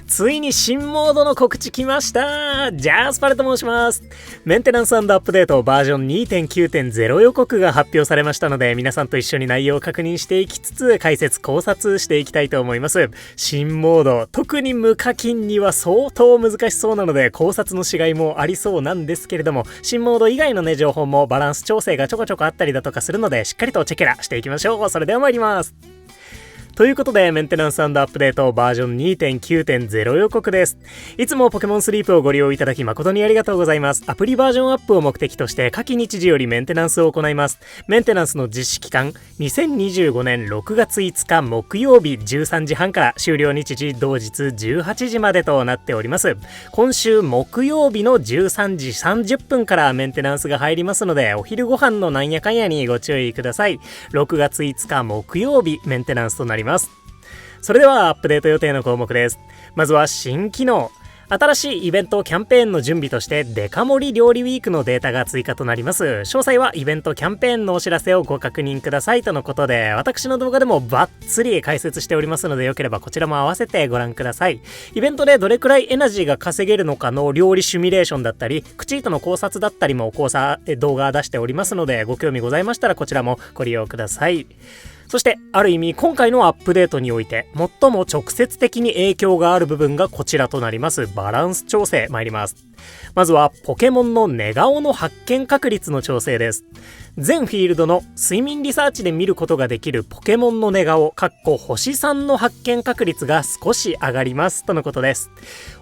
ついに新モードの告知来ました。ジャスパルと申します。メンテナンス&アップデートバージョン 2.9.0 予告が発表されましたので、皆さんと一緒に内容を確認していきつつ解説考察していきたいと思います。新モード、特に無課金には相当難しそうなので考察のしがいもありそうなんですけれども、新モード以外のね情報もバランス調整がちょこちょこあったりだとかするので、しっかりとチェケラしていきましょう。それでは参ります。ということで、メンテナンス&アップデートバージョン 2.9.0 予告です。いつもポケモンスリープをご利用いただき誠にありがとうございます。アプリバージョンアップを目的として下記日時よりメンテナンスを行います。メンテナンスの実施期間、2025年6月5日木曜日13時半から終了日時同日18時までとなっております。今週木曜日の13時30分からメンテナンスが入りますので、お昼ご飯のなんやかんやにご注意ください。6月5日木曜日メンテナンスとなります。それではアップデート予定の項目です。まずは新機能。新しいイベントキャンペーンの準備としてデカ盛り料理ウィークのデータが追加となります。詳細はイベントキャンペーンのお知らせをご確認くださいとのことで、私の動画でもバッツリ解説しておりますので、よければこちらも合わせてご覧ください。イベントでどれくらいエナジーが稼げるのかの料理シミュレーションだったり、クチートの考察だったりも動画出しておりますので、ご興味ございましたらこちらもご利用ください。そしてある意味今回のアップデートにおいて最も直接的に影響がある部分がこちらとなります。バランス調整参ります。まずはポケモンの寝顔の発見確率の調整です。全フィールドの睡眠リサーチで見ることができるポケモンの寝顔星3の発見確率が少し上がりますとのことです。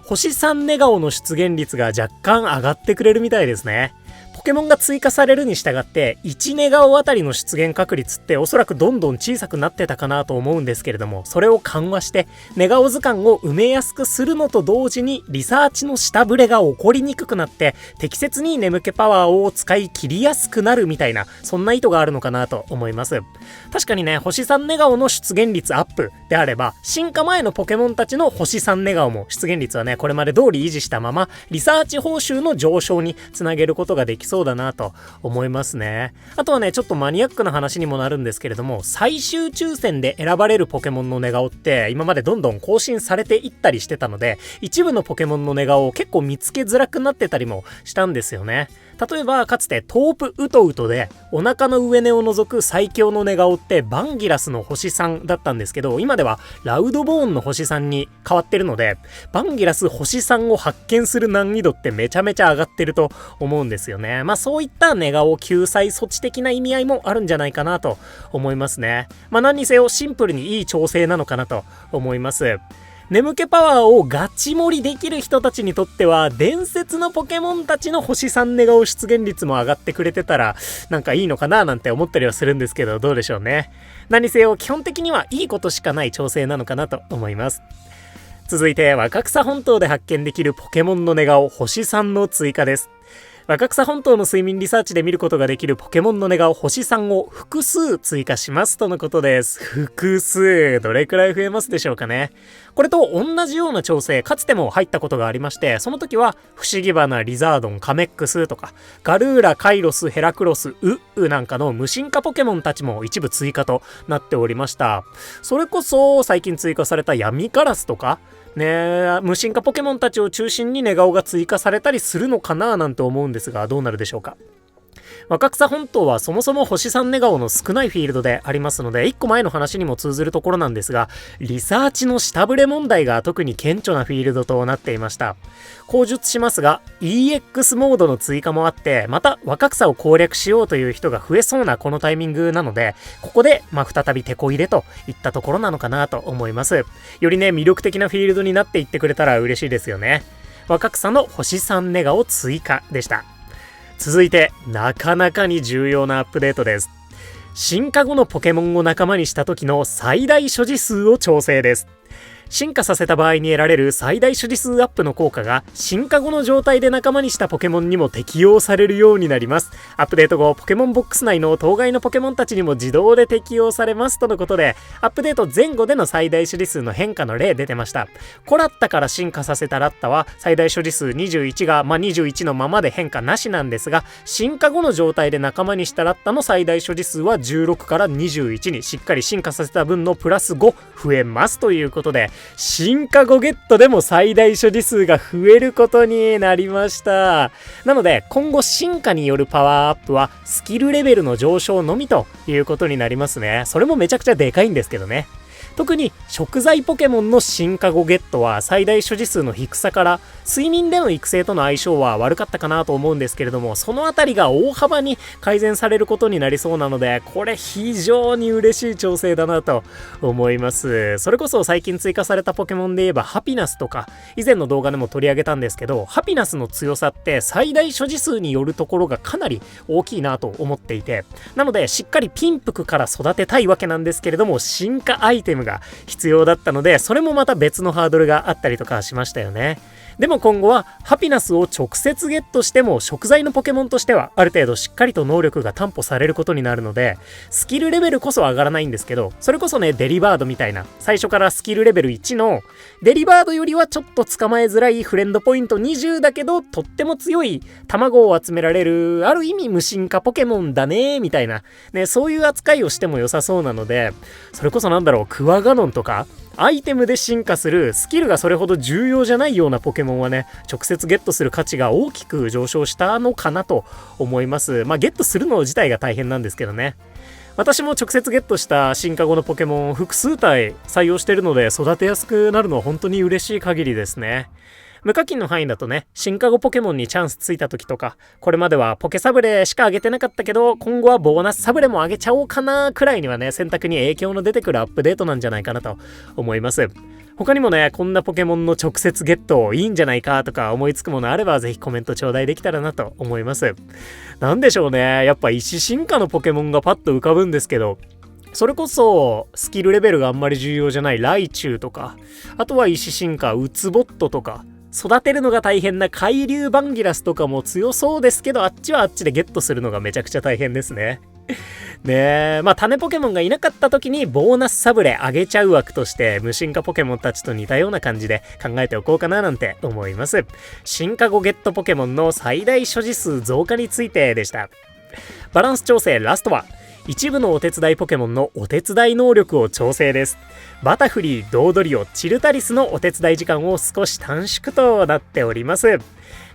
星3寝顔の出現率が若干上がってくれるみたいですね。ポケモンが追加されるに従って1寝顔あたりの出現確率っておそらくどんどん小さくなってたかなと思うんですけれども、それを緩和して寝顔図鑑を埋めやすくするのと同時にリサーチの下振れが起こりにくくなって適切に眠気パワーを使い切りやすくなるみたいな、そんな意図があるのかなと思います。確かにね、星3寝顔の出現率アップであれば進化前のポケモンたちの星3寝顔も出現率はねこれまで通り維持したままリサーチ報酬の上昇につなげることができそうだなと思いますね。あとはね、ちょっとマニアックな話にもなるんですけれども、最終抽選で選ばれるポケモンの寝顔って今までどんどん更新されていったりしてたので、一部のポケモンの寝顔を結構見つけづらくなってたりもしたんですよね。例えばかつてトープウトウトでお腹の上根を除く最強の寝顔ってバンギラスの星3だったんですけど、今ではラウドボーンの星3に変わってるので、バンギラス星3を発見する難易度ってめちゃめちゃ上がってると思うんですよね。そういった寝顔救済措置的な意味合いもあるんじゃないかなと思いますね。何にせよシンプルにいい調整なのかなと思います。眠気パワーをガチ盛りできる人たちにとっては伝説のポケモンたちの星3寝顔出現率も上がってくれてたらなんかいいのかななんて思ったりはするんですけど、どうでしょうね。何せよ基本的にはいいことしかない調整なのかなと思います。続いて若草本島で発見できるポケモンの寝顔星3の追加です。若草本島の睡眠リサーチで見ることができるポケモンの寝顔星3を複数追加しますとのことです。複数どれくらい増えますでしょうかね。これと同じような調整かつても入ったことがありまして、その時は不思議花リザードンカメックスとかガルーラカイロスヘラクロスウなんかの無進化ポケモンたちも一部追加となっておりました。それこそ最近追加された闇カラスとか無進化ポケモンたちを中心に寝顔が追加されたりするのかななんて思うんですが、どうなるでしょうか。若草本島はそもそも星3寝顔の少ないフィールドでありますので、1個前の話にも通ずるところなんですが、リサーチの下振れ問題が特に顕著なフィールドとなっていました。口述しますが EX モードの追加もあって、また若草を攻略しようという人が増えそうなこのタイミングなので、ここで再びテこ入れといったところなのかなと思います。よりね魅力的なフィールドになっていってくれたら嬉しいですよね。若草の星3寝顔追加でした。続いてなかなかに重要なアップデートです。進化後のポケモンを仲間にした時の最大所持数を調整です。進化させた場合に得られる最大所持数アップの効果が進化後の状態で仲間にしたポケモンにも適用されるようになります。アップデート後ポケモンボックス内の当該のポケモンたちにも自動で適用されますとのことで、アップデート前後での最大所持数の変化の例出てました。コラッタから進化させたラッタは最大所持数21が21のままで変化なしなんですが、進化後の状態で仲間にしたラッタの最大所持数は16から21にしっかり進化させた分のプラス5増えますということで、進化後ゲットでも最大所持数が増えることになりました。なので今後進化によるパワーアップはスキルレベルの上昇のみということになりますね。それもめちゃくちゃでかいんですけどね。特に食材ポケモンの進化後ゲットは最大所持数の低さから睡眠での育成との相性は悪かったかなと思うんですけれども、そのあたりが大幅に改善されることになりそうなので、これ非常に嬉しい調整だなと思います。それこそ最近追加されたポケモンで言えばハピナスとか以前の動画でも取り上げたんですけど、ハピナスの強さって最大所持数によるところがかなり大きいなと思っていて、なのでしっかりピンプクから育てたいわけなんですけれども、進化アイテムが必要だったので、それもまた別のハードルがあったりとかしましたよね。でも今後はハピナスを直接ゲットしても食材のポケモンとしてはある程度しっかりと能力が担保されることになるので、スキルレベルこそ上がらないんですけど、それこそねデリバードみたいな最初からスキルレベル1のデリバードよりはちょっと捕まえづらいフレンドポイント20だけどとっても強い卵を集められるある意味無進化ポケモンだねみたいなね、そういう扱いをしても良さそうなので、それこそクワガノンとかアイテムで進化するスキルがそれほど重要じゃないようなポケモンはね、直接ゲットする価値が大きく上昇したのかなと思います。ゲットするの自体が大変なんですけどね。私も直接ゲットした進化後のポケモン複数体採用してるので、育てやすくなるのは本当に嬉しい限りですね。無課金の範囲だとね、進化後ポケモンにチャンスついた時とか、これまではポケサブレしか上げてなかったけど、今後はボーナスサブレも上げちゃおうかなくらいにはね、選択に影響の出てくるアップデートなんじゃないかなと思います。他にもね、こんなポケモンの直接ゲットいいんじゃないかとか思いつくものあれば、ぜひコメント頂戴できたらなと思います。なんでしょうね、やっぱ石進化のポケモンがパッと浮かぶんですけど、それこそスキルレベルがあんまり重要じゃないライチュウとか、あとは石進化ウツボットとか、育てるのが大変な海流バンギラスとかも強そうですけど、あっちはあっちでゲットするのがめちゃくちゃ大変ですね。ねえ、種ポケモンがいなかった時にボーナスサブレ上げちゃう枠として無進化ポケモンたちと似たような感じで考えておこうかななんて思います。進化後ゲットポケモンの最大所持数増加についてでした。バランス調整ラストは一部のお手伝いポケモンのお手伝い能力を調整です。バタフリー、ドードリオ、チルタリスのお手伝い時間を少し短縮となっております。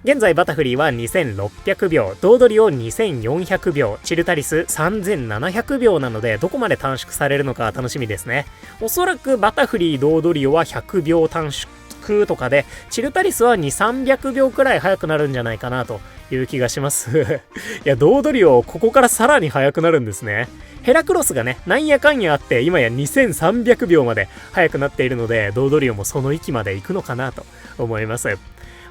現在バタフリーは2600秒、ドードリオ2400秒、チルタリス3700秒なので、どこまで短縮されるのか楽しみですね。おそらくバタフリー、ドードリオは100秒短縮とかで、チルタリスは2、300秒くらい早くなるんじゃないかなという気がしますいや、ドードリオここからさらに早くなるんですね。ヘラクロスがね、なんやかんやあって今や2300秒まで早くなっているので、ドードリオもその域まで行くのかなと思います。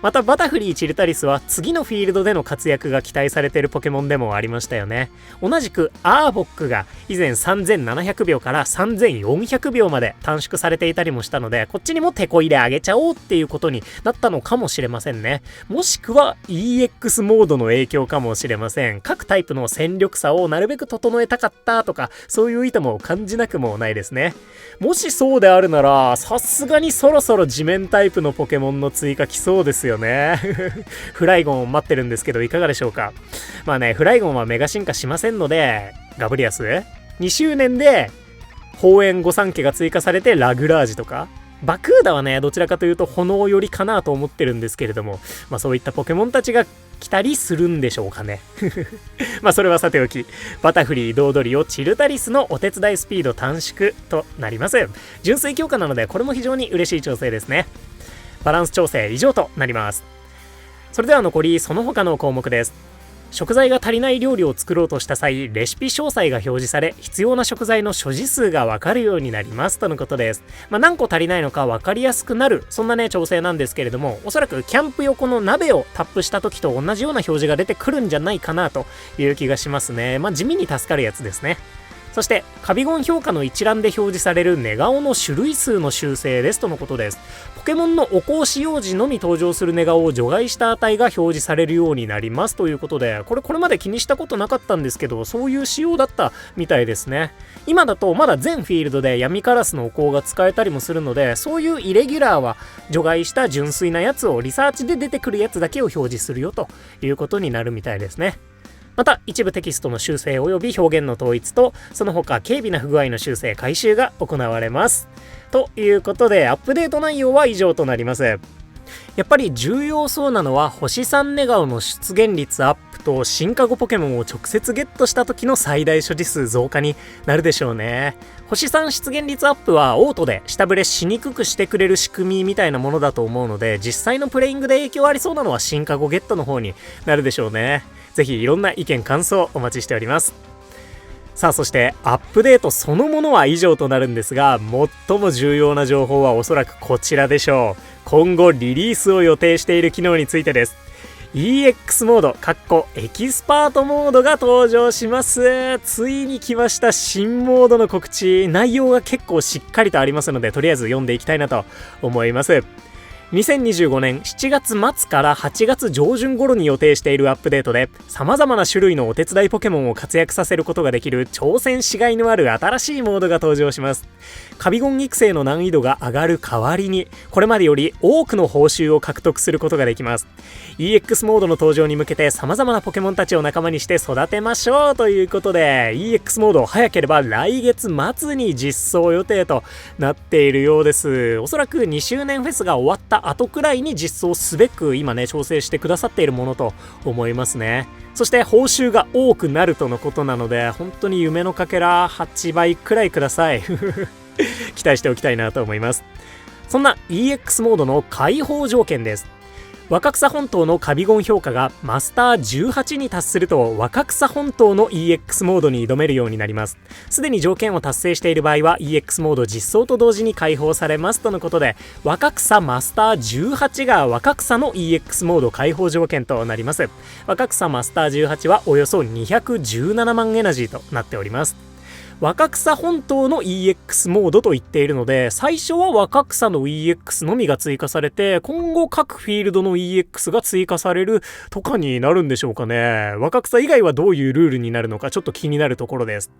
またバタフリー、チルタリスは次のフィールドでの活躍が期待されているポケモンでもありましたよね。同じくアーボックが以前3700秒から3400秒まで短縮されていたりもしたので、こっちにもテこ入れ上げちゃおうっていうことになったのかもしれませんね。もしくは EX モードの影響かもしれません。各タイプの戦力差をなるべく整えたかったとか、そういう意図も感じなくもないですね。もしそうであるなら、さすがにそろそろ地面タイプのポケモンの追加来そうですよねフライゴン待ってるんですけどいかがでしょうか。フライゴンはメガ進化しませんので、ガブリアス2周年で鳳炎御三家が追加されてラグラージとか、バクーダはねどちらかというと炎寄りかなと思ってるんですけれども、そういったポケモンたちが来たりするんでしょうかねそれはさておき、バタフリー、ドードリオ、チルタリスのお手伝いスピード短縮となります。純粋強化なのでこれも非常に嬉しい調整ですね。バランス調整以上となります。それでは残りその他の項目です。食材が足りない料理を作ろうとした際、レシピ詳細が表示され、必要な食材の所持数がわかるようになりますとのことです。何個足りないのかわかりやすくなる、そんなね調整なんですけれども、おそらくキャンプ横の鍋をタップした時と同じような表示が出てくるんじゃないかなという気がしますね。地味に助かるやつですね。そしてカビゴン評価の一覧で表示される寝顔の種類数の修正ですとのことです。ポケモンのお香使用時のみ登場する寝顔を除外した値が表示されるようになりますということで、これまで気にしたことなかったんですけど、そういう仕様だったみたいですね。今だとまだ全フィールドで闇カラスのお香が使えたりもするので、そういうイレギュラーは除外した純粋なやつをリサーチで出てくるやつだけを表示するよということになるみたいですね。また一部テキストの修正及び表現の統一とその他軽微な不具合の修正回収が行われます。ということでアップデート内容は以上となります。やっぱり重要そうなのは星3ネガオの出現率アップと進化後ポケモンを直接ゲットした時の最大所持数増加になるでしょうね。星3出現率アップはオートで下振れしにくくしてくれる仕組みみたいなものだと思うので、実際のプレイングで影響ありそうなのは進化後ゲットの方になるでしょうね。ぜひいろんな意見感想お待ちしております。さあそしてアップデートそのものは以上となるんですが、最も重要な情報はおそらくこちらでしょう。今後リリースを予定している機能についてです。 EX モードエキスパートモードが登場します。ついに来ました。新モードの告知、内容が結構しっかりとありますのでとりあえず読んでいきたいなと思います。2025年7月末から8月上旬頃に予定しているアップデートで様々な種類のお手伝いポケモンを活躍させることができる挑戦しがいのある新しいモードが登場します。カビゴン育成の難易度が上がる代わりにこれまでより多くの報酬を獲得することができます。 EX モードの登場に向けて様々なポケモンたちを仲間にして育てましょうということで EX モード早ければ来月末に実装予定となっているようです。おそらく2周年フェスが終わった後くらいに実装すべく今ね調整してくださっているものと思いますね。そして報酬が多くなるとのことなので本当に夢のかけら8倍くらいください期待しておきたいなと思います。そんな EX モードの解放条件です。若草本島のカビゴン評価がマスター18に達すると若草本島の EX モードに挑めるようになります。すでに条件を達成している場合は EX モード実装と同時に解放されますとのことで、若草マスター18が若草の EX モード解放条件となります。若草マスター18はおよそ217万エナジーとなっております。若草本島の EX モードと言っているので、最初は若草の EX のみが追加されて、今後各フィールドの EX が追加されるとかになるんでしょうかね。若草以外はどういうルールになるのかちょっと気になるところです。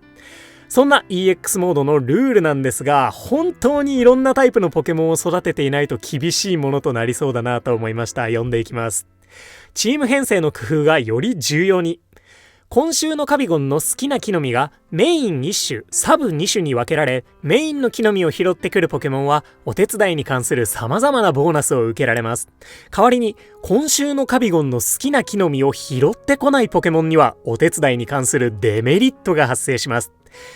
そんな EX モードのルールなんですが、本当にいろんなタイプのポケモンを育てていないと厳しいものとなりそうだなと思いました。読んでいきます。チーム編成の工夫がより重要に。今週のカビゴンの好きな木の実がメイン1種、サブ2種に分けられ、メインの木の実を拾ってくるポケモンはお手伝いに関する様々なボーナスを受けられます。代わりに今週のカビゴンの好きな木の実を拾ってこないポケモンにはお手伝いに関するデメリットが発生します。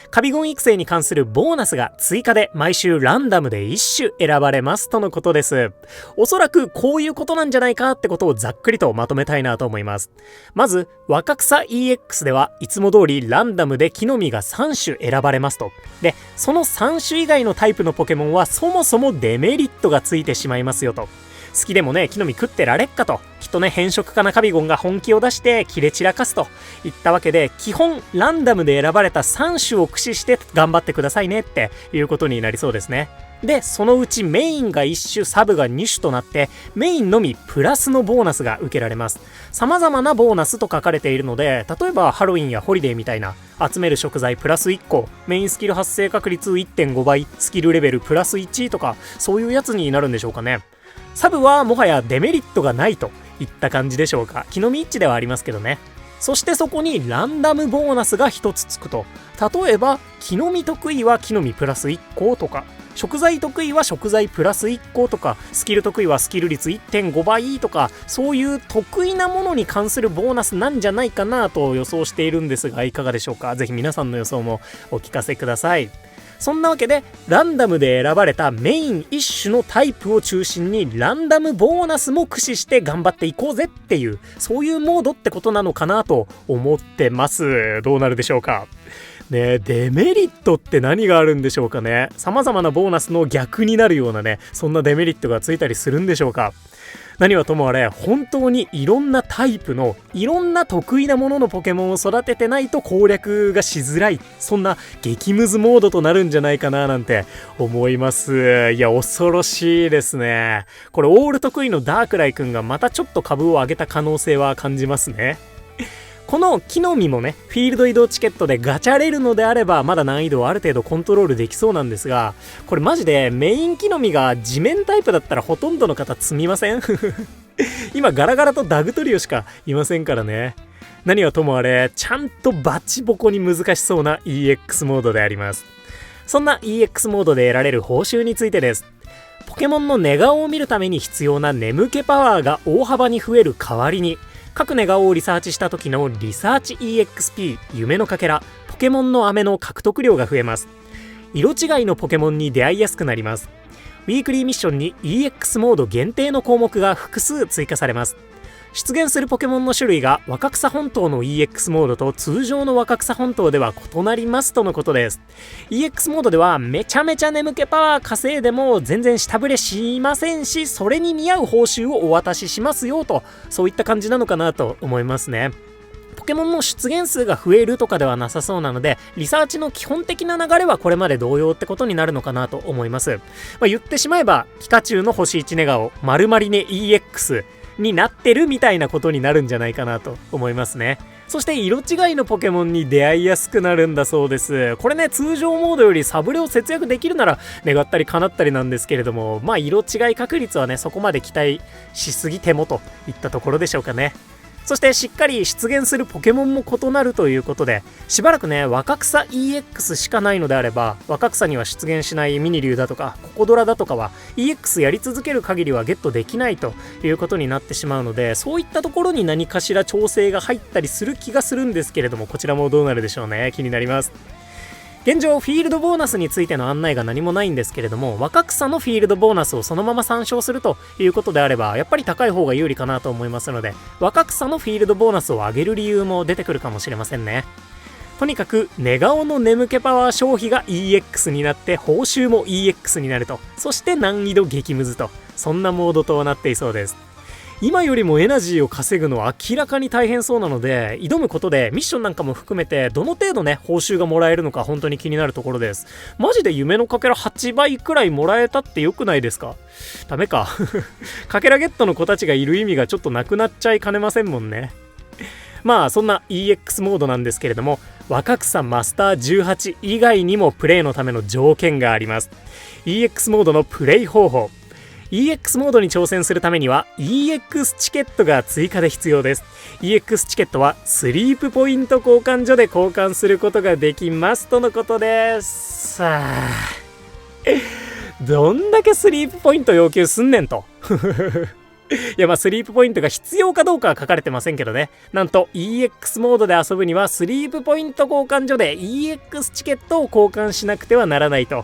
カビゴン育成に関するボーナスが追加で毎週ランダムで1種選ばれますとのことです。おそらくこういうことなんじゃないかってことをざっくりとまとめたいなと思います。まず若草 EX ではいつも通りランダムで木の実が3種選ばれますと。でその3種以外のタイプのポケモンはそもそもデメリットがついてしまいますよと。好きでもね木の実食ってられっかと、きっとね変色家なカビゴンが本気を出して切れ散らかすといったわけで、基本ランダムで選ばれた3種を駆使して頑張ってくださいねっていうことになりそうですね。でそのうちメインが1種、サブが2種となってメインのみプラスのボーナスが受けられます。様々なボーナスと書かれているので、例えばハロウィンやホリデーみたいな集める食材プラス1個、メインスキル発生確率 1.5 倍、スキルレベルプラス1とかそういうやつになるんでしょうかね。サブはもはやデメリットがないといった感じでしょうか。木の実一致ではありますけどね。そしてそこにランダムボーナスが1つつくと、例えば木の実得意は木の実プラス1個とか、食材得意は食材プラス1個とか、スキル得意はスキル率 1.5 倍とか、そういう得意なものに関するボーナスなんじゃないかなと予想しているんですが、いかがでしょうか。ぜひ皆さんの予想もお聞かせください。そんなわけでランダムで選ばれたメイン1種のタイプを中心にランダムボーナスも駆使して頑張っていこうぜっていう、そういうモードってことなのかなと思ってます。どうなるでしょうかね。デメリットって何があるんでしょうかね。様々なボーナスの逆になるようなね、そんなデメリットがついたりするんでしょうか。何はともあれ本当にいろんなタイプのいろんな得意なもののポケモンを育ててないと攻略がしづらい、そんな激ムズモードとなるんじゃないかななんて思います。いや恐ろしいですね。これオール得意のダークライくんがまたちょっと株を上げた可能性は感じますね。この木の実もねフィールド移動チケットでガチャれるのであればまだ難易度をある程度コントロールできそうなんですが、これマジでメイン木の実が地面タイプだったらほとんどの方積みません今ガラガラとダグトリオしかいませんからね。何はともあれ、ちゃんとバチボコに難しそうな EX モードであります。そんな EX モードで得られる報酬についてです。ポケモンの寝顔を見るために必要な眠気パワーが大幅に増える代わりに、各寝顔をリサーチした時のリサーチ EXP 夢のかけらポケモンの飴の獲得量が増えます。色違いのポケモンに出会いやすくなります。ウィークリーミッションに EX モード限定の項目が複数追加されます。出現するポケモンの種類が若草本島の EX モードと通常の若草本島では異なりますとのことです。 EX モードではめちゃめちゃ眠気パワー稼いでも全然下振れしませんし、それに見合う報酬をお渡ししますよと、そういった感じなのかなと思いますね。ポケモンの出現数が増えるとかではなさそうなので、リサーチの基本的な流れはこれまで同様ってことになるのかなと思います。言ってしまえばピカチュウの星1寝顔丸まりね EXになってるみたいなことになるんじゃないかなと思いますね。そして色違いのポケモンに出会いやすくなるんだそうです。これね、通常モードよりサブレを節約できるなら願ったり叶ったりなんですけれども、色違い確率はね、そこまで期待しすぎてもといったところでしょうかね。そしてしっかり出現するポケモンも異なるということで、しばらくね、若草 EX しかないのであれば、若草には出現しないミニリュウだとかココドラだとかは EX やり続ける限りはゲットできないということになってしまうので、そういったところに何かしら調整が入ったりする気がするんですけれども、こちらもどうなるでしょうね。気になります。現状フィールドボーナスについての案内が何もないんですけれども、若草のフィールドボーナスをそのまま参照するということであれば、やっぱり高い方が有利かなと思いますので、若草のフィールドボーナスを上げる理由も出てくるかもしれませんね。とにかく寝顔の眠気パワー消費が EX になって報酬も EX になると、そして難易度激ムズと、そんなモードとなっていそうです。今よりもエナジーを稼ぐのは明らかに大変そうなので、挑むことでミッションなんかも含めてどの程度ね、報酬がもらえるのか本当に気になるところです。マジで夢のかけら8倍くらいもらえたってよくないですか？ダメかかけらゲットの子たちがいる意味がちょっとなくなっちゃいかねませんもんね。そんな EX モードなんですけれども、若草マスター18以外にもプレイのための条件があります。 EX モードのプレイ方法。EX モードに挑戦するためには EX チケットが追加で必要です。 EX チケットはスリープポイント交換所で交換することができますとのことです。さあどんだけスリープポイント要求すんねんといやスリープポイントが必要かどうかは書かれてませんけどね。なんと EX モードで遊ぶにはスリープポイント交換所で EX チケットを交換しなくてはならないと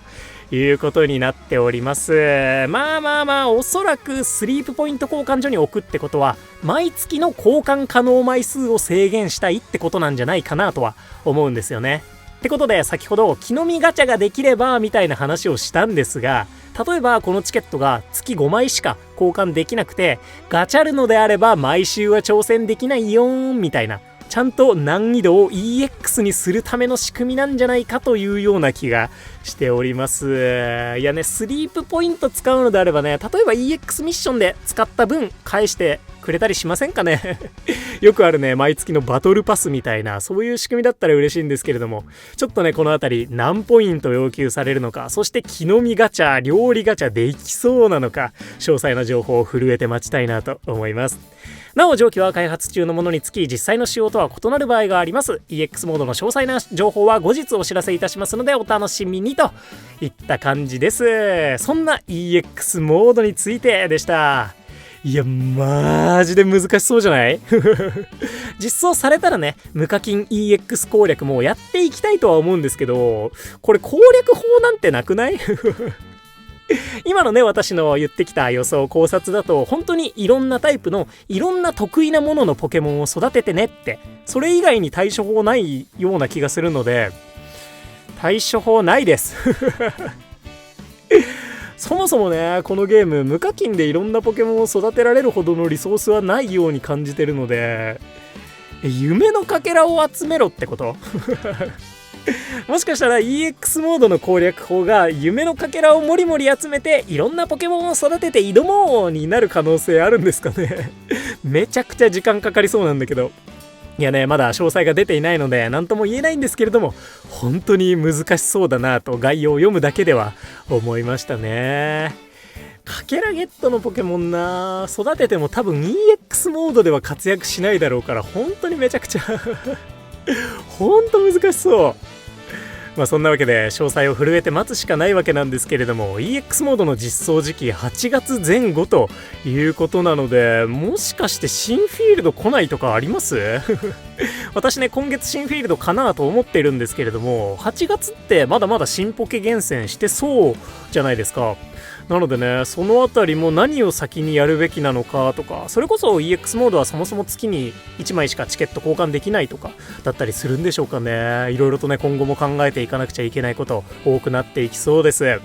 いうことになっております。おそらくスリープポイント交換所に置くってことは毎月の交換可能枚数を制限したいってことなんじゃないかなとは思うんですよね。ってことで先ほど木の実ガチャができればみたいな話をしたんですが、例えばこのチケットが月5枚しか交換できなくてガチャるのであれば毎週は挑戦できないよーみたいな、ちゃんと難易度を EX にするための仕組みなんじゃないかというような気がしております。いやね、スリープポイント使うのであればね、例えば EX ミッションで使った分返してくれたりしませんかねよくあるね、毎月のバトルパスみたいな、そういう仕組みだったら嬉しいんですけれども、ちょっとね、このあたり何ポイント要求されるのか、そして木の実ガチャ、料理ガチャできそうなのか、詳細な情報を震えて待ちたいなと思います。なお上記は開発中のものにつき実際の使用とは異なる場合があります。 EX モードの詳細な情報は後日お知らせいたしますのでお楽しみにといった感じです。そんな EX モードについてでした。いやマジで難しそうじゃない実装されたらね、無課金 EX 攻略もやっていきたいとは思うんですけど、これ攻略法なんてなくない今のね、私の言ってきた予想考察だと本当にいろんなタイプのいろんな得意なもののポケモンを育ててねって、それ以外に対処法ないような気がするので、対処法ないですそもそもね、このゲーム無課金でいろんなポケモンを育てられるほどのリソースはないように感じてるので、夢のかけらを集めろってこともしかしたら EX モードの攻略法が夢のかけらをもりもり集めていろんなポケモンを育てて挑もうになる可能性あるんですかねめちゃくちゃ時間かかりそうなんだけど、いやね、まだ詳細が出ていないので何とも言えないんですけれども、本当に難しそうだなと概要を読むだけでは思いましたね。かけらゲットのポケモンな、育てても多分 EX モードでは活躍しないだろうから、本当にめちゃくちゃ本当難しそう。まあそんなわけで詳細を震えて待つしかないわけなんですけれども、 EX モードの実装時期8月前後ということなので、もしかして新フィールド来ないとかあります私ね、今月新フィールドかなと思ってるんですけれども、8月ってまだまだ新ポケ厳選してそうじゃないですか。なのでね、そのあたりも何を先にやるべきなのかとか、それこそ EX モードはそもそも月に1枚しかチケット交換できないとかだったりするんでしょうかね。いろいろとね、今後も考えていかなくちゃいけないこと多くなっていきそうです。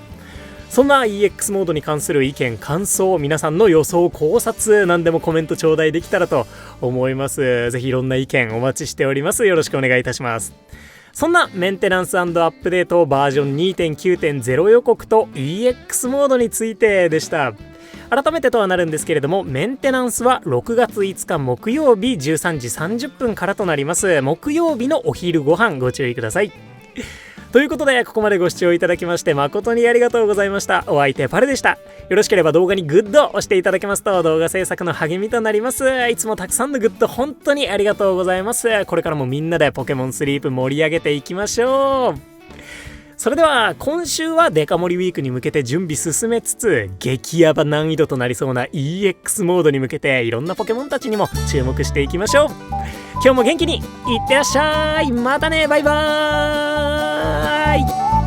そんな EX モードに関する意見感想、皆さんの予想考察、何でもコメント頂戴できたらと思います。ぜひいろんな意見お待ちしております。よろしくお願いいたします。そんなメンテナンス&アップデートバージョン 2.9.0 予告と EX モードについてでした。改めてとはなるんですけれども、メンテナンスは6月5日木曜日13時30分からとなります。木曜日のお昼ご飯ご注意ください。ということで、ここまでご視聴いただきまして誠にありがとうございました。お相手パルでした。よろしければ動画にグッドを押していただけますと動画制作の励みとなります。いつもたくさんのグッド本当にありがとうございます。これからもみんなでポケモンスリープ盛り上げていきましょう。それでは今週はデカ盛りウィークに向けて準備進めつつ、激ヤバ難易度となりそうな EX モードに向けていろんなポケモンたちにも注目していきましょう。今日も元気にいってらっしゃい。またね、バイバーイ。